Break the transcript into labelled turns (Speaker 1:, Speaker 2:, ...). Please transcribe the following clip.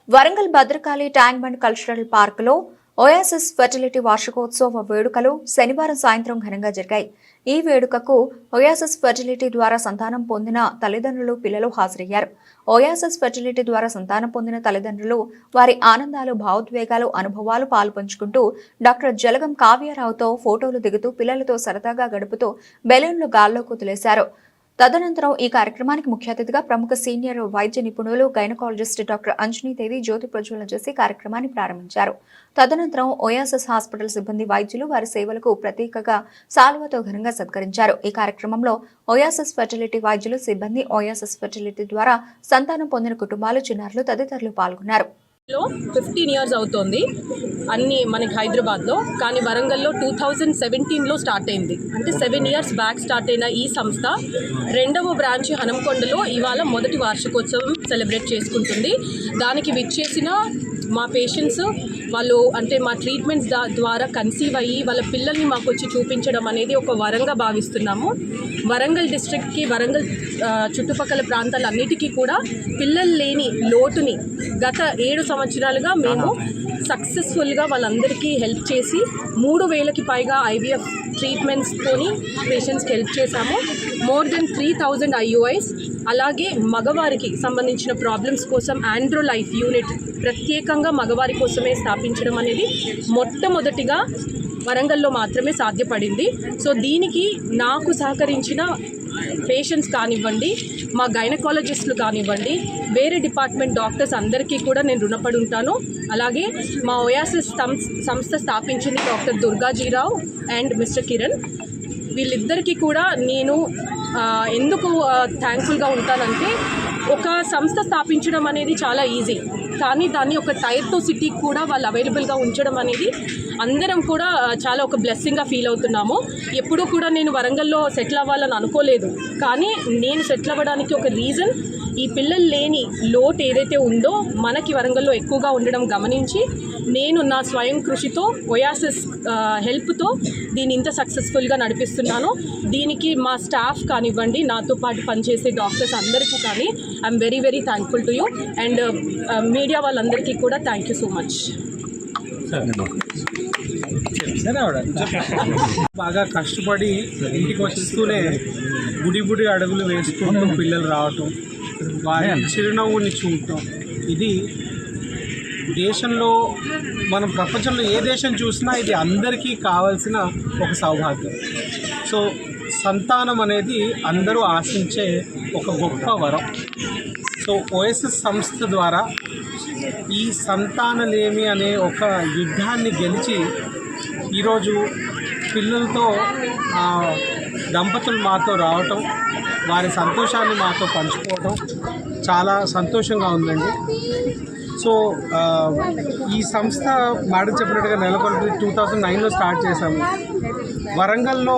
Speaker 1: Warangal Bhadrakali tank bund cultural park లో Oasis fertility వార్షికోత్సవ వేడుకలు శనివారం సాయంత్రం ఘనంగా జరిగాయి. ఈ వేడుకకు ఓయాసిస్ ఫెర్టిలిటీ ద్వారా సంతానం పొందిన తల్లిదండ్రులు, పిల్లలు హాజరయ్యారు. ఓయాసిస్ ఫెర్టిలిటీ ద్వారా సంతానం పొందిన తల్లిదండ్రులు వారి ఆనందాలు, భావోద్వేగాలు, అనుభవాలు పాలుపంచుకుంటూ డాక్టర్ జలగం కావ్యారావుతో ఫోటోలు దిగుతూ పిల్లలతో సరదాగా గడుపుతూ బెలూన్లు గాల్లో కుదిలేశారు. తదనంతరం ఈ కార్యక్రమానికి ముఖ్య అతిథిగా ప్రముఖ సీనియర్ వైద్య నిపుణులు గైనకాలజిస్ట్ డాక్టర్ అంజనీదేవి జ్యోతి ప్రజ్వలన చేసి కార్యక్రమాన్ని ప్రారంభించారు. తదనంతరం ఓయాసిస్ హాస్పిటల్ సిబ్బంది, వైద్యులు వారి సేవలకు ప్రత్యేకంగా సాల్వాతో ఘనంగా సత్కరించారు. ఈ కార్యక్రమంలో ఓయాసిస్ ఫెర్టిలిటీ వైద్యులు, సిబ్బంది, ఓయాసిస్ ఫెర్టిలిటీ ద్వారా సంతానం పొందిన కుటుంబాలు, చిన్నారులు తదితరులు పాల్గొన్నారు.
Speaker 2: 15 years అవుతోంది అన్ని మనకి హైదరాబాద్లో, కానీ వరంగల్లో 2017లో స్టార్ట్ అయింది. అంటే 7 years బ్యాక్ స్టార్ట్ అయిన ఈ సంస్థ 2వ బ్రాంచ్ హనంకొండలో ఇవాళ మొదటి వార్షికోత్సవం సెలబ్రేట్ చేసుకుంటుంది. దానికి విచ్చేసిన మా పేషెంట్స్ వాళ్ళు, అంటే మా ట్రీట్మెంట్స్ ద్వారా కన్సీవ్ అయ్యి వాళ్ళ పిల్లల్ని మాకు వచ్చి చూపించడం అనేది ఒక వరంగా భావిస్తున్నాము. వరంగల్ డిస్ట్రిక్ట్కి, వరంగల్ చుట్టుపక్కల ప్రాంతాలన్నిటికీ కూడా పిల్లలు లేని లోటుని గత 7 సంవత్సరాలుగా మేము సక్సెస్ఫుల్గా వాళ్ళందరికీ హెల్ప్ చేసి 3000కి పైగా IVF ట్రీట్మెంట్స్తోని పేషెంట్స్కి హెల్ప్ చేశాము. More than 3000 IUIs. అలాగే మగవారికి సంబంధించిన ప్రాబ్లమ్స్ కోసం ఆండ్రో లైఫ్ యూనిట్ ప్రత్యేకంగా మగవారి కోసమే స్థాపించడం అనేది మొట్టమొదటిగా వరంగల్లో మాత్రమే సాధ్యపడింది. సో దీనికి నాకు సహకరించిన పేషెంట్స్ కానివ్వండి, మా గైనకాలజిస్టులు కానివ్వండి, వేరే డిపార్ట్మెంట్ డాక్టర్స్ అందరికీ కూడా నేను రుణపడి ఉంటాను. అలాగే మా ఓయాసిస్ సంస్థ స్థాపించింది doctor Durgajirao and mister Kiran. వీళ్ళిద్దరికీ కూడా నేను ఎందుకు థ్యాంక్ఫుల్గా ఉంటానంటే, ఒక సంస్థ స్థాపించడం అనేది చాలా ఈజీ, కానీ దాన్ని ఒక టైర్ 2 సిటీకి కూడా వాళ్ళు అవైలబుల్గా ఉంచడం అనేది అందరం కూడా చాలా ఒక బ్లెస్సింగ్గా ఫీల్ అవుతున్నాము. ఎప్పుడూ కూడా నేను వరంగల్లో సెటిల్ అవ్వాలని అనుకోలేదు, కానీ నేను సెటిల్ అవ్వడానికి ఒక రీజన్ ఈ పిల్లలు లేని లోటు ఏదైతే ఉందో మనకి వరంగల్లో ఎక్కువగా ఉండడం గమనించి నేను నా స్వయం కృషితో, ఓయాసిస్ హెల్ప్తో దీన్ని ఇంత సక్సెస్ఫుల్గా నడిపిస్తున్నాను. దీనికి మా స్టాఫ్ కానివ్వండి, నాతో పాటు పనిచేసే డాక్టర్స్ అందరికీ కానీ I'm very very thankful to you. And media వాళ్ళందరికీ కూడా థ్యాంక్ యూ సో మచ్.
Speaker 3: బాగా కష్టపడి ఇంటికి వస్తూనే బుడి అడుగులు వేసుకుంటూ పిల్లలు రావటం, వారి చిరునవ్వుని చూడటం, ఇది దేశంలో, మనం ప్రపంచంలో ఏ దేశం చూసినా ఇది అందరికీ కావాల్సిన ఒక సౌభాగ్యం. సో సంతానం అనేది అందరూ ఆశించే ఒక గొప్ప వరం. సో ఓయాసిస్ సంస్థ ద్వారా ఈ సంతానలేమి అనే ఒక యుద్ధాన్ని గెలిచి ఈరోజు పిల్లలతో దంపతులు మాతో రావటం, వారి సంతోషాన్ని మాతో పంచుకోవటం చాలా సంతోషంగా ఉందండి. సో ఈ సంస్థ మేడం చెప్పినట్టుగా నెలకొల్పి 2009లో స్టార్ట్ చేశాము. వరంగల్లో